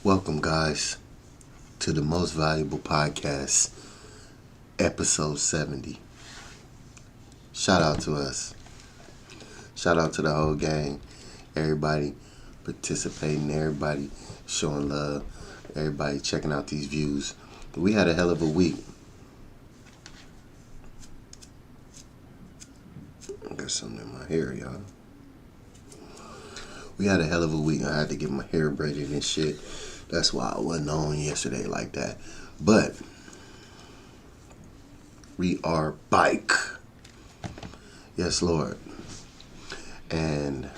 Welcome, guys, to the Most Valuable Podcast, episode 70. Shout out to us. Shout out to the whole gang. Everybody participating, everybody showing love, everybody checking out these views. We had a hell of a week. I got something in my hair, y'all. We had a hell of a week. I had to get my hair braided and shit. That's why I wasn't on yesterday like that. But we are bike. Yes, Lord. And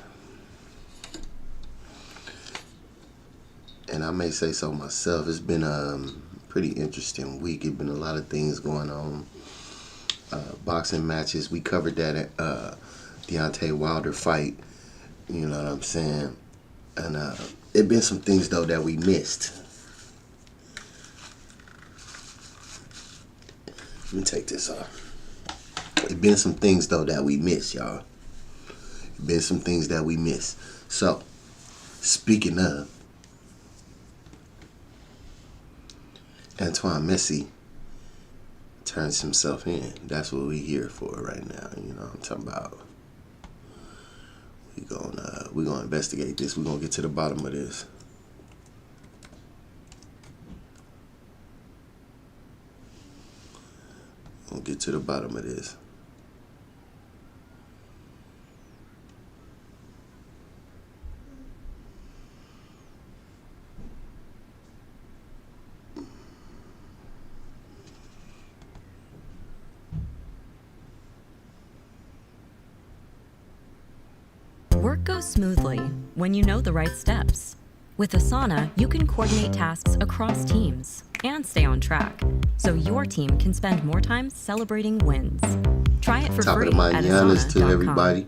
I may say so myself. It's been a pretty interesting week. It's been a lot of things going on. Boxing matches. We covered that at Deontay Wilder fight. You know what I'm saying? And it been some things though that we missed. Let me take this off. It been some things though that we missed, y'all. It been some things that we missed. So, speaking of, Antoine Massey turns himself in. That's what we here for right now. You know what I'm talking about. We're gonna investigate this. We're gonna get to the bottom of this. We'll get to the bottom of this. Work goes smoothly when you know the right steps. With Asana, you can coordinate tasks across teams and stay on track, so your team can spend more time celebrating wins. Try it for Top free of the at Mañanas to asana.com. everybody.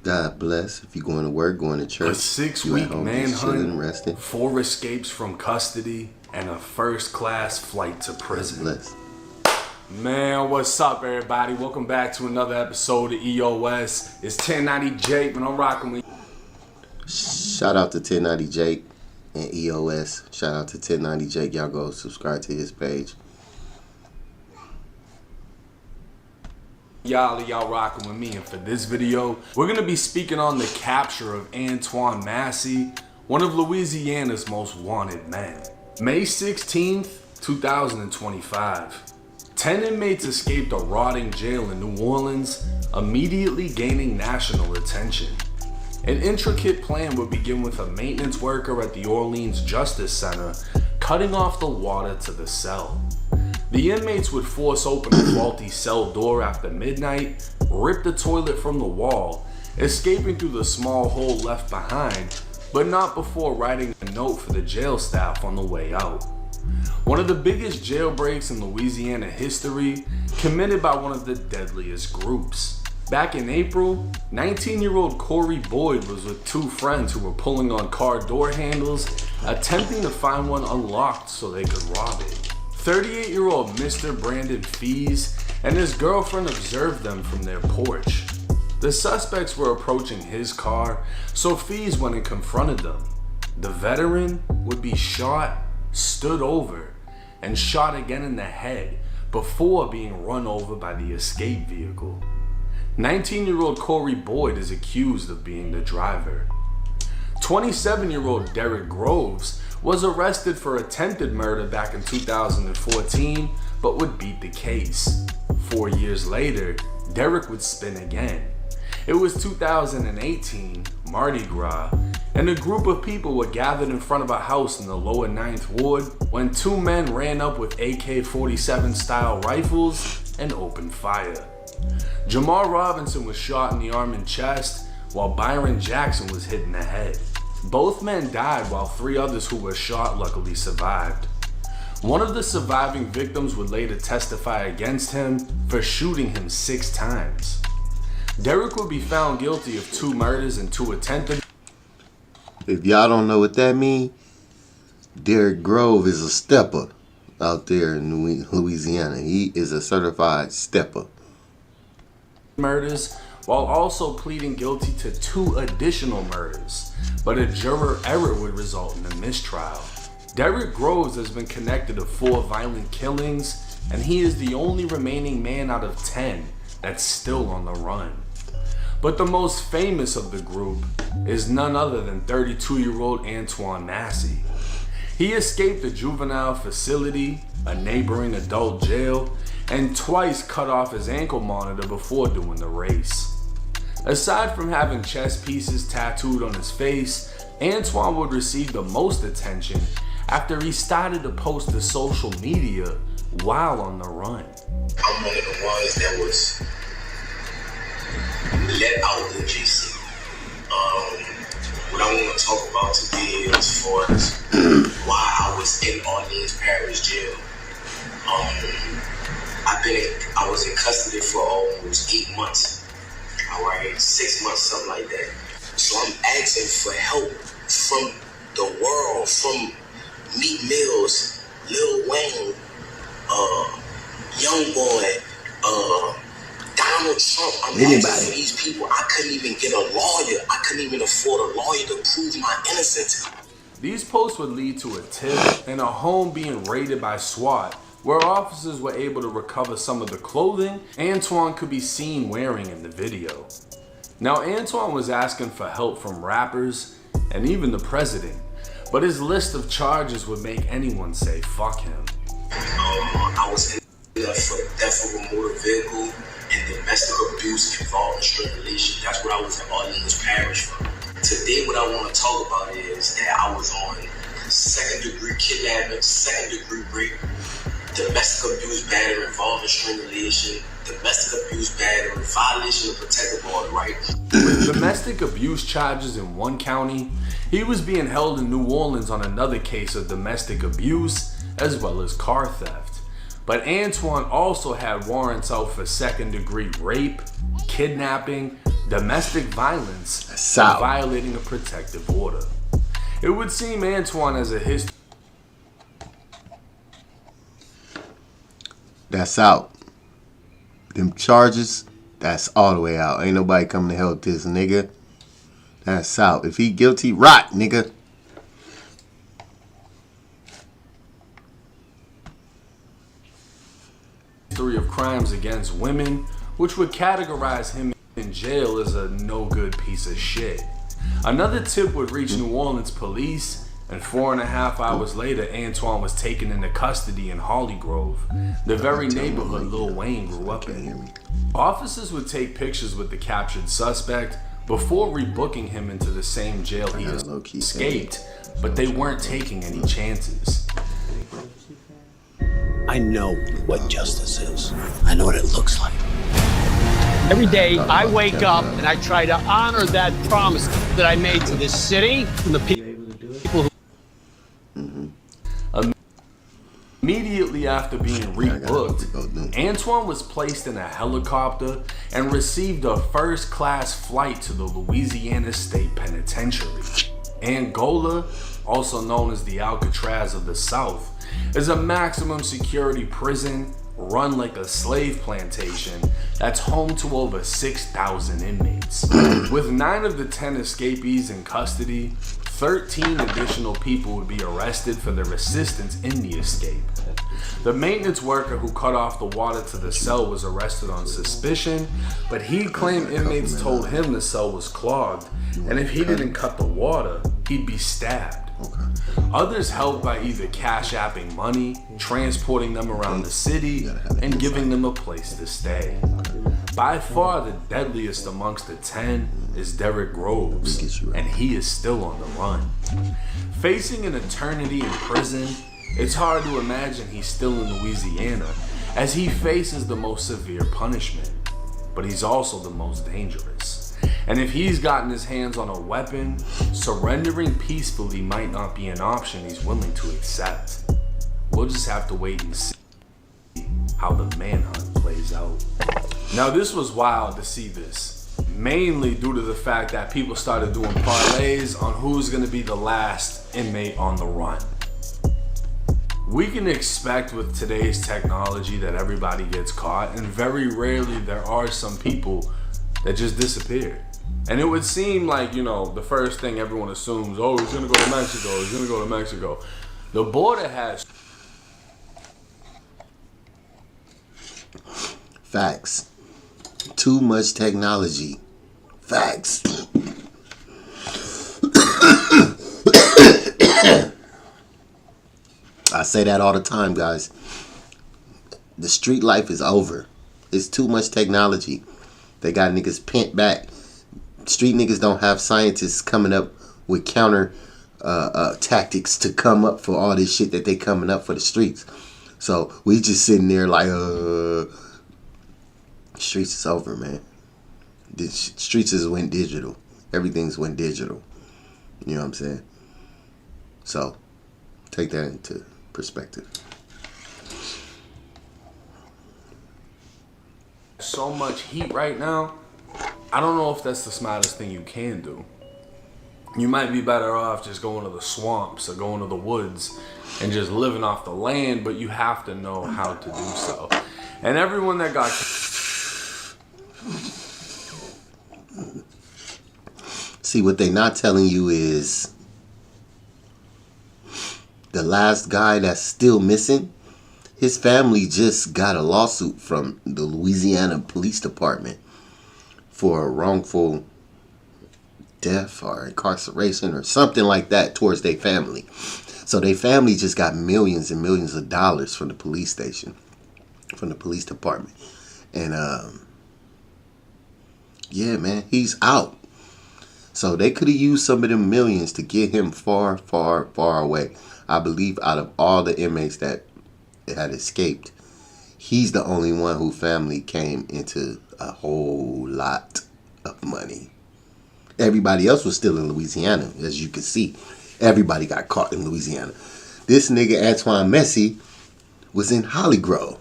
God bless. If you're going to work, going to church, A 6-week chilling, manhunt, resting. 4 escapes from custody, and a first-class flight to prison. Bless. Man, what's up, everybody? Welcome back to another episode of EOS. It's 1090 Jake, man. I'm rocking with Shout out to 1090 Jake and EOS. Shout out to 1090 Jake. Y'all go subscribe to his page. y'all rocking with me. And for this video, we're going to be speaking on the capture of Antoine Massey, one of Louisiana's most wanted men. May 16th, 2025. 10 inmates escaped a rotting jail in New Orleans, immediately gaining national attention. An intricate plan would begin with a maintenance worker at the Orleans Justice Center cutting off the water to the cell. The inmates would force open a faulty cell door after midnight, rip the toilet from the wall, escaping through the small hole left behind, but not before writing a note for the jail staff on the way out. One of the biggest jailbreaks in Louisiana history, committed by one of the deadliest groups. Back in April, 19-year-old Corey Boyd was with 2 friends who were pulling on car door handles, attempting to find one unlocked so they could rob it. 38-year-old Mr. Brandon Fees and his girlfriend observed them from their porch. The suspects were approaching his car, so Fees went and confronted them. The veteran would be shot, stood over, and shot again in the head before being run over by the escape vehicle. 19-year-old Corey Boyd is accused of being the driver. 27-year-old Derek Groves was arrested for attempted murder back in 2014, but would beat the case. 4 years later, Derek would spin again. It was 2018, Mardi Gras, and a group of people were gathered in front of a house in the lower 9th Ward when 2 men ran up with AK-47 style rifles and opened fire. Jamar Robinson was shot in the arm and chest, while Byron Jackson was hit in the head. Both men died while 3 others who were shot luckily survived. One of the surviving victims would later testify against him for shooting him 6 times. Derek would be found guilty of 2 murders and 2 attempted. If y'all don't know what that means, Derek Grove is a stepper out there in Louisiana. He is a certified stepper. Murders, while also pleading guilty to 2 additional murders, but a juror error would result in a mistrial. Derrick Groves has been connected to 4 violent killings, and he is the only remaining man out of 10 that's still on the run. But the most famous of the group is none other than 32-year-old Antione Massey. He escaped a juvenile facility, a neighboring adult jail, and twice cut off his ankle monitor before doing the race. Aside from having chess pieces tattooed on his face, Antione would receive the most attention after he started to post to social media while on the run. I'm one of the ones that was let out the GC. What I want to talk about today as far as why I was in Orleans Parish Jail. I was in custody for almost 8 months. All right, 6 months, something like that. So I'm asking for help from the world, from Meek Mills, Lil Wayne, Young Boy, Donald Trump. I'm asking for these people. I couldn't even get a lawyer. I couldn't even afford a lawyer to prove my innocence. These posts would lead to a tip and a home being raided by SWAT, where officers were able to recover some of the clothing Antione could be seen wearing in the video. Now, Antione was asking for help from rappers and even the president, but his list of charges would make anyone say fuck him. I was in there for theft of a motor vehicle and domestic abuse involving strangulation. That's what I was in Orleans Parish for. Today, what I want to talk about is that I was on 2nd degree kidnapping, 2nd degree rape, domestic abuse battery involving strangulation, domestic abuse battery, violation of protective order, right? With domestic abuse charges in one county, he was being held in New Orleans on another case of domestic abuse as well as car theft. But Antione also had warrants out for 2nd degree rape, kidnapping, domestic violence, and violating a protective order. It would seem Antione has a history. That's out. Them charges, that's all the way out. Ain't nobody coming to help this nigga. That's out. If he guilty, rot, nigga. History of crimes against women, which would categorize him in jail as a no good piece of shit. Another tip would reach New Orleans police, and 4.5 hours later, Antione was taken into custody in Holly Grove, the very neighborhood Lil Wayne grew up in. Officers would take pictures with the captured suspect before rebooking him into the same jail he escaped, but they weren't taking any chances. I know what justice is. I know what it looks like. Every day I wake up and I try to honor that promise that I made to this city and the people who... Immediately after being rebooked, Antione was placed in a helicopter and received a first-class flight to the Louisiana State Penitentiary. Angola, also known as the Alcatraz of the South, is a maximum security prison run like a slave plantation that's home to over 6,000 inmates. With 9 of the 10 escapees in custody, 13 additional people would be arrested for their assistance in the escape. The maintenance worker who cut off the water to the cell was arrested on suspicion, but he claimed inmates told him the cell was clogged, and if he didn't cut the water, he'd be stabbed. Others helped by either cash apping money, transporting them around the city, and giving them a place to stay. By far the deadliest amongst the 10 is Derrick Groves, and he is still on the run. Facing an eternity in prison, it's hard to imagine he's still in Louisiana, as he faces the most severe punishment, but he's also the most dangerous. And if he's gotten his hands on a weapon, surrendering peacefully might not be an option he's willing to accept. We'll just have to wait and see how the manhunt plays out. Now, this was wild to see this, mainly due to the fact that people started doing parlays on who's going to be the last inmate on the run. We can expect with today's technology that everybody gets caught, and very rarely there are some people that just disappeared. And it would seem like, you know, the first thing everyone assumes, oh, he's gonna go to Mexico, he's gonna go to Mexico. The border has... Facts. Too much technology. Facts. I say that all the time, guys. The street life is over. It's too much technology. They got niggas pent back. Street niggas don't have scientists coming up with counter tactics to come up for all this shit that they coming up for the streets. So we just sitting there like, streets is over, man. The streets has went digital. Everything's went digital. You know what I'm saying? So take that into perspective. So much heat right now. I don't know if that's the smartest thing you can do. You might be better off just going to the swamps or going to the woods and just living off the land, but you have to know how to do so. And everyone that got... See, what they not telling you is the last guy that's still missing, his family just got a lawsuit from the Louisiana Police Department for a wrongful death or incarceration or something like that towards their family. So their family just got millions and millions of dollars from the police station, from the police department. And yeah, man, he's out. So they could have used some of them millions to get him far, far, far away. I believe out of all the inmates that had escaped, he's the only one whose family came into a whole lot of money. Everybody else was still in Louisiana, as you can see. Everybody got caught in Louisiana. This nigga Antoine Massey was in Hollygrove.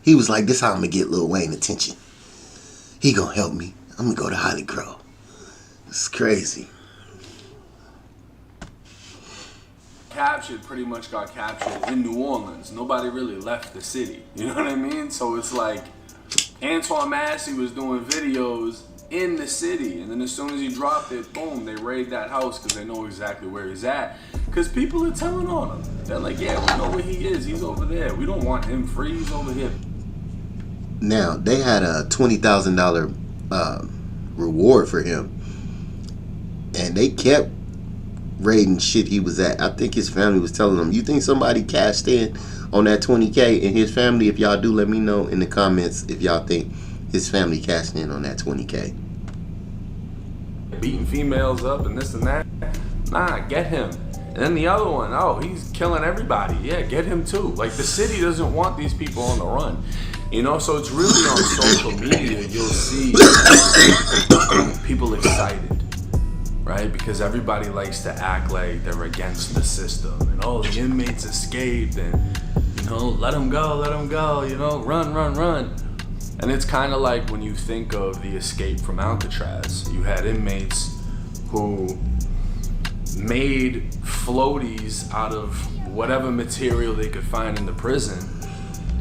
He was like, this how I'm gonna get Lil Wayne attention. He gonna help me. I'm gonna go to Hollygrove. It's crazy. Pretty much got captured in New Orleans. Nobody really left the city. You know what I mean? So it's like Antoine Massey was doing videos in the city, and then as soon as he dropped it, boom, they raid that house because they know exactly where he's at. Because people are telling on him. They're like, yeah, we know where he is. He's over there. We don't want him free. He's over here. Now, they had a $20,000 reward for him. And they kept raiding shit he was at. I think his family was telling him, you think somebody cashed in on that 20K? And his family, if y'all do, let me know in the comments if y'all think his family cashed in on that 20K. Beating females up and this and that. Nah, get him. And then the other one, oh, he's killing everybody. Yeah, get him too. Like, the city doesn't want these people on the run. You know, so it's really on social media, you'll see people excited. Right? Because everybody likes to act like they're against the system. And, oh, the inmates escaped and, you know, let them go, you know, run, run, run. And it's kind of like when you think of the escape from Alcatraz. You had inmates who made floaties out of whatever material they could find in the prison,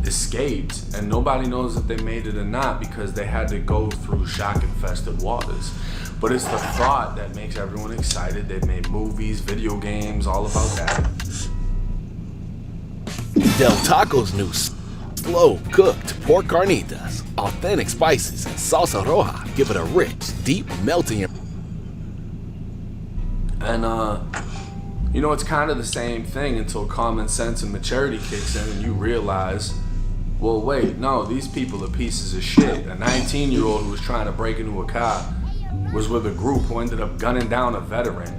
escaped, and nobody knows if they made it or not because they had to go through shark-infested waters. But it's the thought that makes everyone excited. They've made movies, video games, all about that. Del Taco's new slow-cooked pork carnitas, authentic spices, and salsa roja give it a rich, deep melting. And, you know, it's kind of the same thing until common sense and maturity kicks in and you realize, well, wait, no, these people are pieces of shit. A 19-year-old who was trying to break into a car was with a group who ended up gunning down a veteran,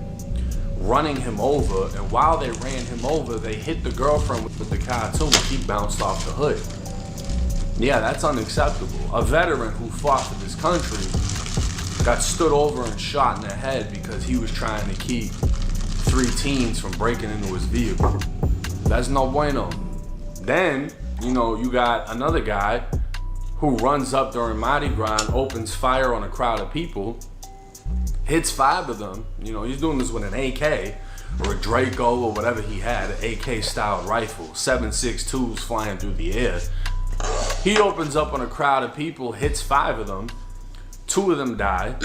running him over, and while they ran him over, they hit the girlfriend with the car too, and he bounced off the hood. Yeah, that's unacceptable. A veteran who fought for this country got stood over and shot in the head because he was trying to keep 3 teens from breaking into his vehicle. That's no bueno. Then, you know, you got another guy who runs up during Mardi Gras and opens fire on a crowd of people, hits 5 of them. You know, he's doing this with an AK or a Draco or whatever he had, an AK-style rifle, 7.62s flying through the air. He opens up on a crowd of people, hits 5 of them. 2 of them die.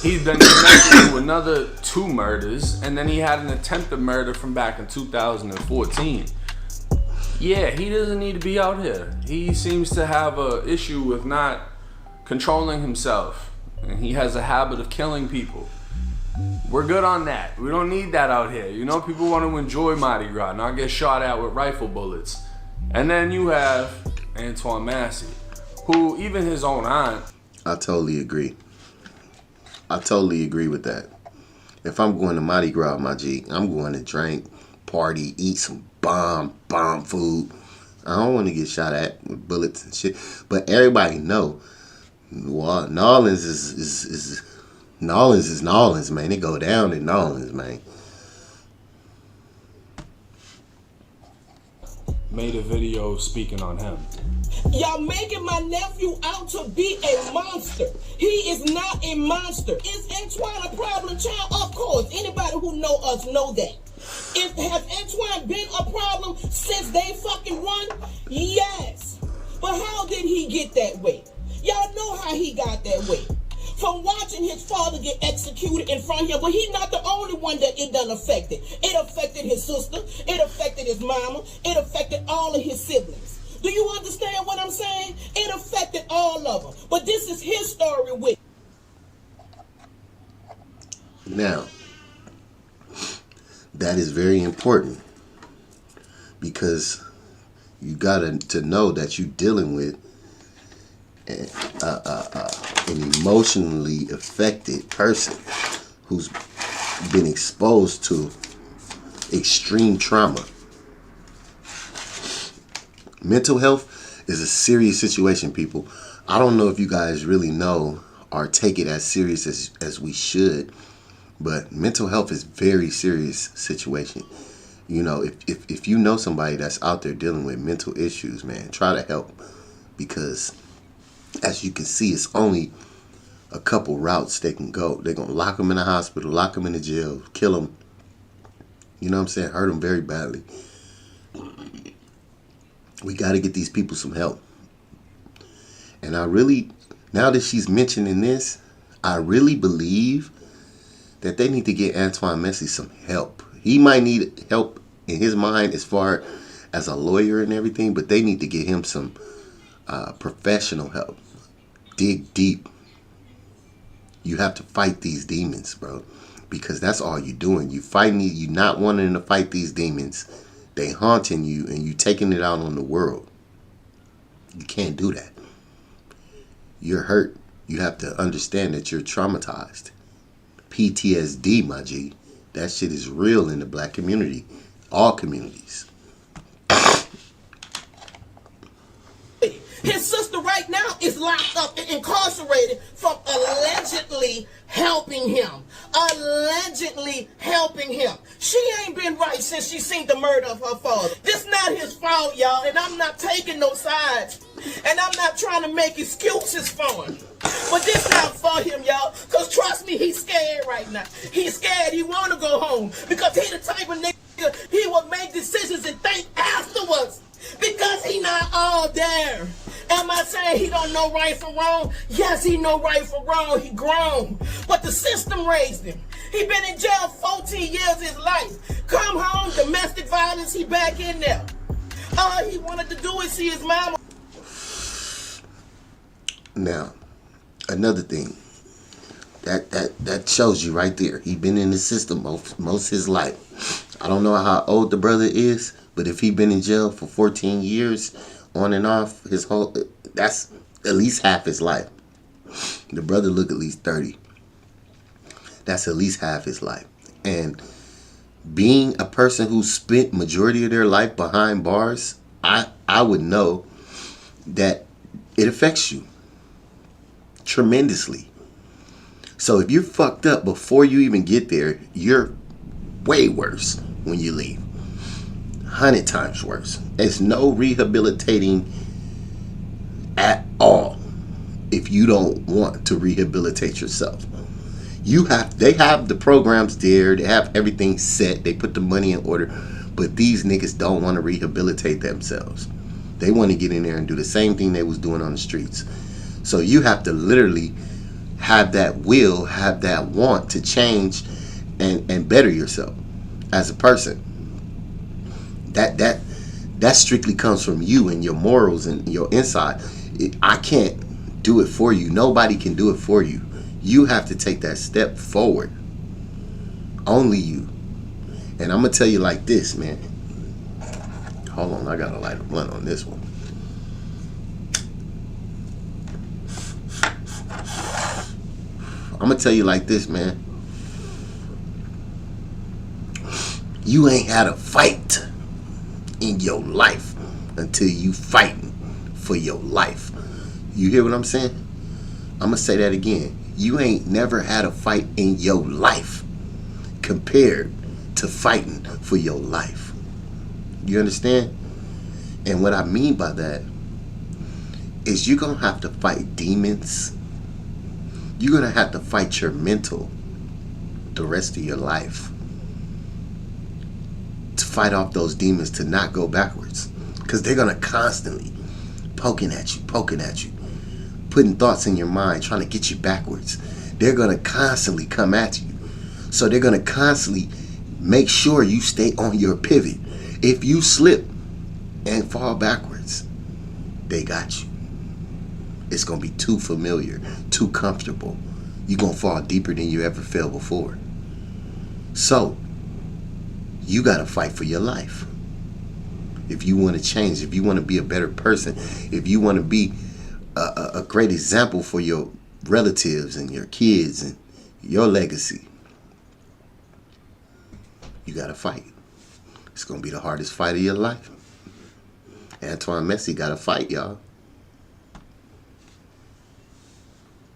He's been connected to another 2 murders, and then he had an attempted murder from back in 2014. Yeah, he doesn't need to be out here. He seems to have an issue with not controlling himself, and he has a habit of killing people. We're good on that. We don't need that out here. You know, people want to enjoy Mardi Gras, not get shot at with rifle bullets. And then you have Antoine Massey, who even his own aunt. I totally agree. I totally agree with that. If I'm going to Mardi Gras, my G, I'm going to drink, party, eat some bomb food. I don't want to get shot at with bullets and shit. But everybody know, well, Nolans is Nolans, man. They go down in Nolans, man. Made a video speaking on him. Y'all making my nephew out to be a monster. He is not a monster. Is Antoine a problem child? Of course. Anybody who know us know that. Has Antoine been a problem since they fucking won? Yes. But how did he get that way? Y'all know how he got that way. From watching his father get executed in front of him, but he's not the only one that it done affected. It affected his sister. It affected his mama. It affected all of his siblings. Do you understand what I'm saying? It affected all of them. But this is his story with. Now, that is very important because you got to know that you're dealing with an emotionally affected person who's been exposed to extreme trauma. Mental health is a serious situation, people. I don't know if you guys really know or take it as serious as we should, but mental health is a very serious situation. You know, if you know somebody that's out there dealing with mental issues, man, try to help, because as you can see, it's only a couple routes they can go. They're going to lock them in a hospital, lock them in a jail, kill them. You know what I'm saying? Hurt them very badly. We got to get these people some help. And I really, now that she's mentioning this, I really believe that they need to get Antoine Massey some help. He might need help in his mind as far as a lawyer and everything, but they need to get him some professional help. Dig deep. You have to fight these demons, bro, because that's all you're doing. You fighting, you not wanting to fight these demons. They haunting you, and you taking it out on the world. You can't do that. You're hurt. You have to understand that you're traumatized. PTSD, my G. That shit is real in the black community. All communities. His sister right now is locked up and incarcerated from allegedly helping him. Allegedly helping him. She ain't been right since she seen the murder of her father. This not his fault, y'all, and I'm not taking no sides. And I'm not trying to make excuses for him. But this not for him, y'all, because trust me, he's scared right now. He's scared. He want to go home because he the type of nigga, he will make decisions and think afterwards because he not all there. Am I saying he don't know right from wrong? Yes, he know right from wrong. He grown. But the system raised him. He been in jail 14 years of his life. Come home, domestic violence, he back in there. All he wanted to do is see his mama. Now, another thing. That shows you right there. He been in the system most of his life. I don't know how old the brother is, but if he been in jail for 14 years, on and off, his whole, that's at least half his life. The brother look at least 30. That's at least half his life. And being a person who spent majority of their life behind bars, I would know that it affects you tremendously. So if you're fucked up before you even get there, you're way worse when you leave. 100 times worse. There's no rehabilitating at all if you don't want to rehabilitate yourself. They have the programs there, they have everything set, they put the money in order, but these niggas don't want to rehabilitate themselves. They want to get in there and do the same thing they was doing on the streets. So you have to literally have that will, have that want to change and better yourself as a person. That strictly comes from you and your morals and your inside. I can't do it for you. Nobody can do it for you. You have to take that step forward. Only you. And I'm going to tell you like this, man. Hold on, I got to light a blunt on this one. I'm going to tell you like this, man. You ain't had a fight in your life until you fighting for your life. You hear what I'm saying? I'm going to say that again. You ain't never had a fight in your life compared to fighting for your life. You understand? And what I mean by that is you're going to have to fight demons. You're going to have to fight your mental the rest of your life. To fight off those demons, to not go backwards. Because they're going to constantly poking at you, putting thoughts in your mind, trying to get you backwards. They're going to constantly come at you. So they're going to constantly make sure you stay on your pivot. If you slip and fall backwards, they got you. It's going to be too familiar, too comfortable. You're going to fall deeper than you ever fell before. So, you got to fight for your life. If you want to change, if you want to be a better person, if you want to be a great example for your relatives and your kids and your legacy, you got to fight. It's going to be the hardest fight of your life. Antoine Massey got to fight, y'all.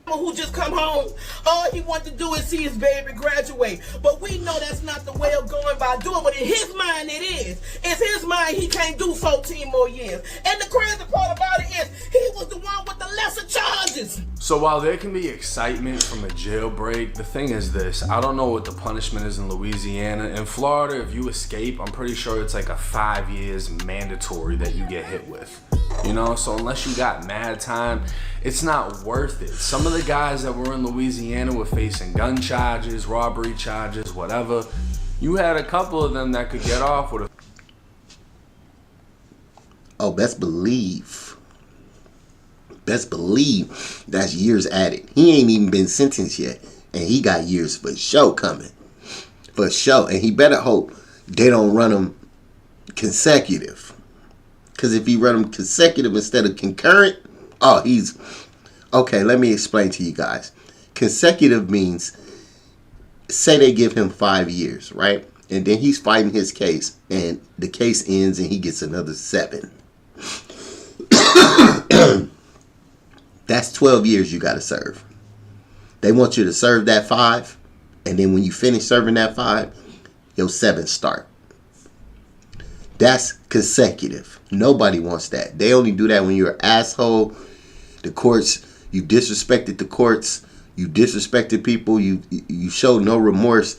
Who just come home, all he wants to do is see his baby graduate. But we know that's not the way of going by doing. But in his mind it is. In his mind he can't do 14 more years. And the crazy part about it is he was the one with the lesser charges. So while there can be excitement from a jailbreak, the thing is this. I don't know what the punishment is in Louisiana. In Florida, if you escape, I'm pretty sure it's like a 5 years mandatory that you get hit with. You know, so unless you got mad time, it's not worth it. Some of the guys that were in Louisiana were facing gun charges, robbery charges, whatever. You had a couple of them that could get off with a... Oh, best believe that's years added. He ain't even been sentenced yet, and he got years for sure coming. For sure. And he better hope they don't run him consecutive. Because if he run them consecutive instead of concurrent, he's... Okay, let me explain to you guys. Consecutive means, say they give him 5 years, right? And then he's fighting his case, and the case ends and he gets another 7. That's 12 years you got to serve. They want you to serve that 5, and then when you finish serving that 5, your 7 start. That's consecutive. Nobody wants that. They only do that when you're an asshole. The courts, you disrespected the courts. You disrespected people. You show no remorse.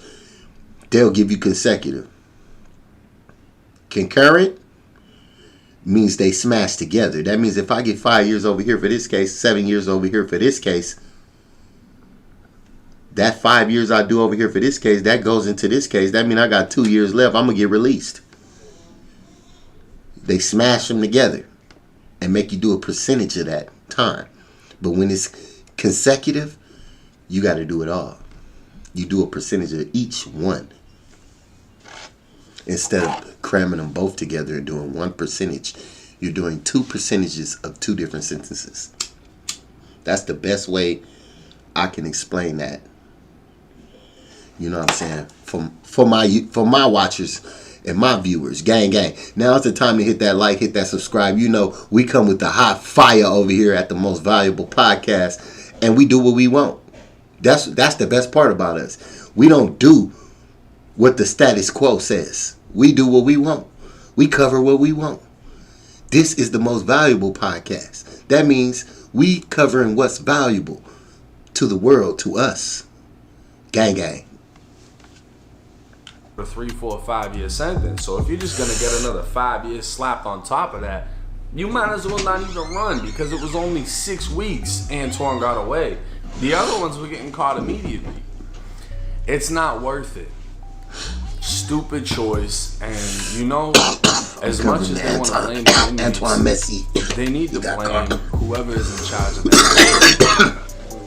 They'll give you consecutive. Concurrent means they smash together. That means if I get 5 years over here for this case, 7 years over here for this case, that 5 years I do over here for this case, that goes into this case. That means I got 2 years left. I'm going to get released. They smash them together and make you do a percentage of that time. But when it's consecutive, you got to do it all. You do a percentage of each one. Instead of cramming them both together and doing one percentage, you're doing 2 percentages of 2 different sentences. That's the best way I can explain that. You know what I'm saying? For my watchers and my viewers, gang. Now it's the time to hit that like, hit that subscribe. You know, we come with the hot fire over here at the Most Valuable Podcast, and we do what we want. That's the best part about us. We don't do what the status quo says. We do what we want. We cover what we want. This is the Most Valuable Podcast. That means we covering what's valuable to the world, to us. Gang. A 3, 4, 5 year sentence. So if you're just gonna get another 5 years slapped on top of that, you might as well not even run, because it was only 6 weeks Antoine got away. The other ones were getting caught immediately. It's not worth it. Stupid choice. And you know, as much as they want to blame the inmates, Antoine Massey, they need to blame whoever is in charge of that.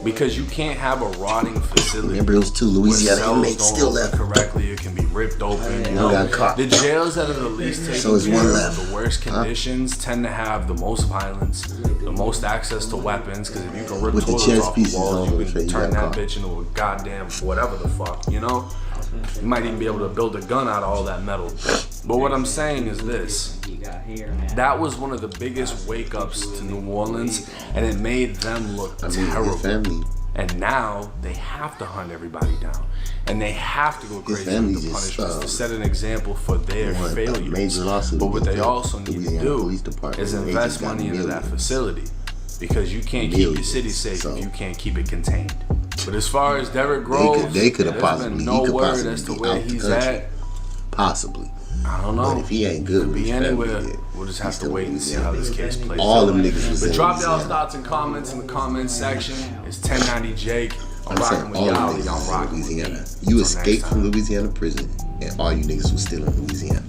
Because you can't have a rotting facility. Remember those 2 Louisiana inmates still left Correctly, it can be ripped open. You know, know, got caught. The jails that are the least taken So is one care left. of the worst conditions tend to have the most violence, the most access to weapons. Because if you can rip With the toilets chest off the pieces walls, on you the can tray, turn you that got bitch into a goddamn whatever the fuck. You know, you might even be able to build a gun out of all that metal. But what I'm saying is this. That was one of the biggest wake ups to New Orleans, and it made them look terrible. family. And now they have to hunt everybody down, and they have to go crazy with the punishments to set an example for their failures. But what they also need to do is invest money into that facility, because you can't keep your city safe if you can't keep it contained. But as far as Derrick Groves, they could have there's possibly, been no he could word possibly as to be where out the he's country. at. Possibly. I don't know. But if he ain't good, Could with be his anywhere. family, We'll just have he's to still wait and see how this case plays All out. them niggas was But in drop y'all's Louisiana. thoughts and comments in the comments section. It's 1090 Jake. I'm I'm saying rocking with all y'all. them Y'all niggas rocking was with in me. Louisiana. Until You next escaped time. from Louisiana prison, and all you niggas was still in Louisiana.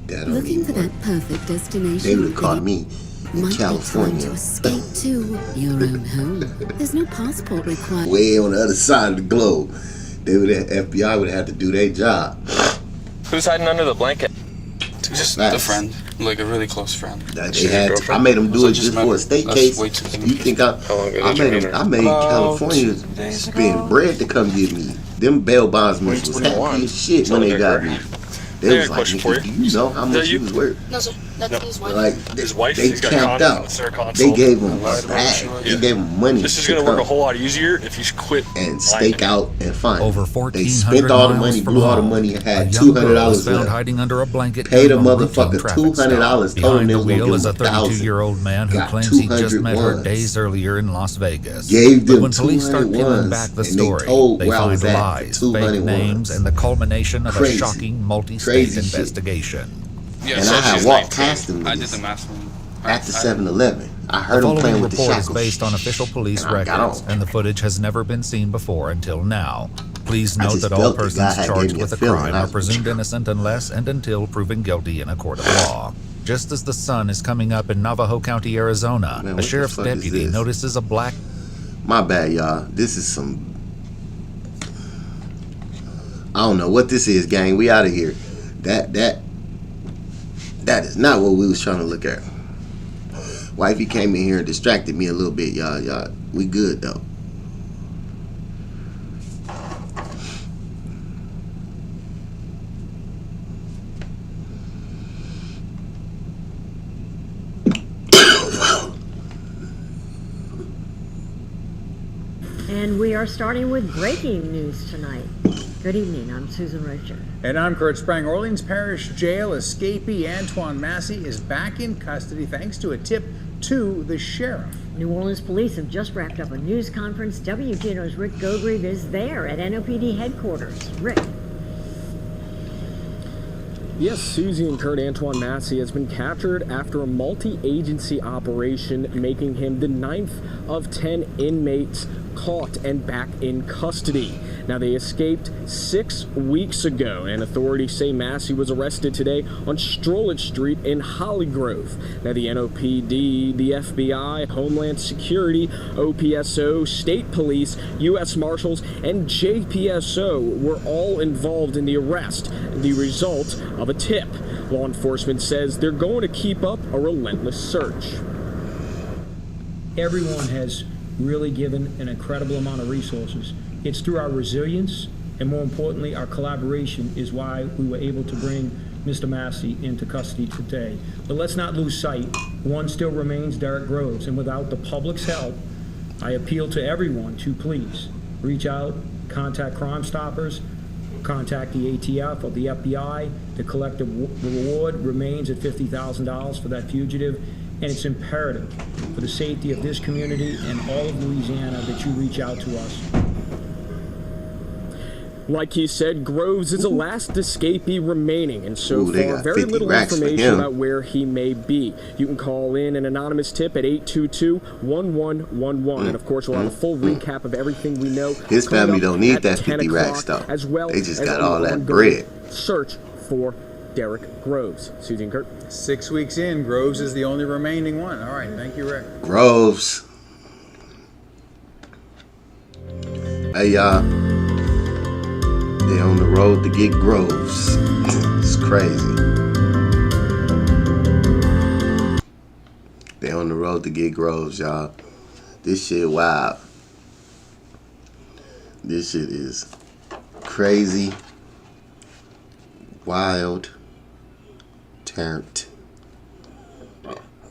That don't Looking even for work. that perfect destination. They would have caught me in Might be time California, to escape to your own home. There's no passport required. way on the other side of the globe. They would have, FBI would have to do their job. Who's hiding under the blanket? Just Facts. a friend, like a really close friend. That they had I made them do it just for a state case. You think I made California spend bread to come get me. Them bail bondsmen was happy as shit when they got me. They was like, nigga, do you know how much he was worth? No, sir. That's his wife. Like, His wife, they he's got camped condoms in out. their console. They gave him a bag. They gave him money. This is to going to work a come whole lot easier if you quit and stake out and find. Over They 1,400 spent all the miles money, from blew all the home, money, and a had young girl $200 was found left. hiding under a blanket Paid a during routine motherfucker traffic stop. $200. Told him Behind they the was gonna wheel give is a him 1,000. 32-year-old man who Got claims he just 200 met her ones. days earlier in Las Vegas. Gave But them when police start 200 peeling ones, back the and they story, told they where I find was at for lies, 200 fake names, ones. and the culmination of Crazy. a shocking multi-state Crazy shit. investigation. Yeah, And so I had she's walked 19. past them I did the niggas math from at the 7-Eleven. I The heard them playing following with the report is shackles. based on official police And I got records, on. and the footage has never been seen before until now. Please I note just that all felt the guy persons had charged gave me a with a feeling. crime I are was- presumed innocent unless and until proven guilty in a court of law. Just as the sun is coming up in Navajo County, Arizona, Man, a what the sheriff's fuck is deputy this? notices a black My bad, y'all. This is some... I don't know what this is, gang. We out of here. That is not what we was trying to look at. Wifey came in here and distracted me a little bit, y'all. We good, though. And we are starting with breaking news tonight. Good evening, I'm Susan Rocher. And I'm Kurt Sprang. Orleans Parish Jail escapee Antoine Massey is back in custody thanks to a tip to the sheriff. New Orleans police have just wrapped up a news conference. WGNO's Rick Gogrieve is there at NOPD headquarters. Rick. Yes, Susie and Kurt, Antoine Massey has been captured after a multi-agency operation, making him the 9th of 10 inmates caught and back in custody. Now, they escaped 6 weeks ago, and authorities say Massey was arrested today on Strollett Street in Hollygrove. Now, the NOPD, the FBI, Homeland Security, OPSO, State Police, U.S. Marshals, and JPSO were all involved in the arrest, the result of a tip. Law enforcement says they're going to keep up a relentless search. Everyone has really given an incredible amount of resources. It's through our resilience and, more importantly, our collaboration is why we were able to bring Mr. Massey into custody today. But let's not lose sight. One still remains Derrick Groves, and without the public's help, I appeal to everyone to please reach out, contact Crime Stoppers, contact the ATF or the FBI. The collective reward remains at $50,000 for that fugitive, and it's imperative for the safety of this community and all of Louisiana that you reach out to us. Like he said, Groves is the last escapee remaining, and so they far, got very 50 little racks for information him. about where he may be. You can call in an anonymous tip at 822-1111, and of course, we'll have a full recap of everything we know. His family don't need at that 10 50 racks, o'clock, though. as well They just as got the all that ongoing bread. Search for Derek Groves. Susie and Kurt. 6 weeks in, Groves is the only remaining one. All right, thank you, Rick. Groves. Hey, y'all. They on the road to get Groves. It's crazy. They on the road to get Groves, y'all. This shit wild. This shit is crazy, wild, turned.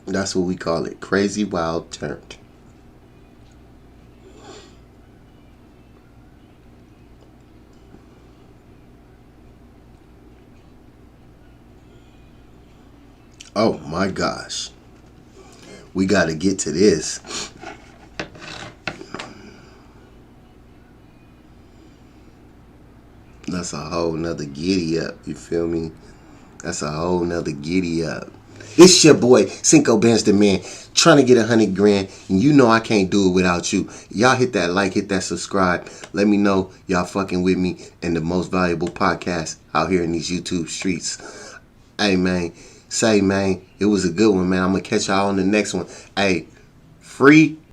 That's what we call it. Crazy, wild, turned. Oh my gosh. We got to get to this. That's a whole nother giddy up. You feel me? That's a whole nother giddy up. It's your boy, Cinco Benz the Man, trying to get 100 grand. And you know I can't do it without you. Y'all hit that like, hit that subscribe. Let me know y'all fucking with me and the most valuable podcast out here in these YouTube streets. Hey, man. Say, man, it was a good one, man. I'm going to catch y'all on the next one. Hey, free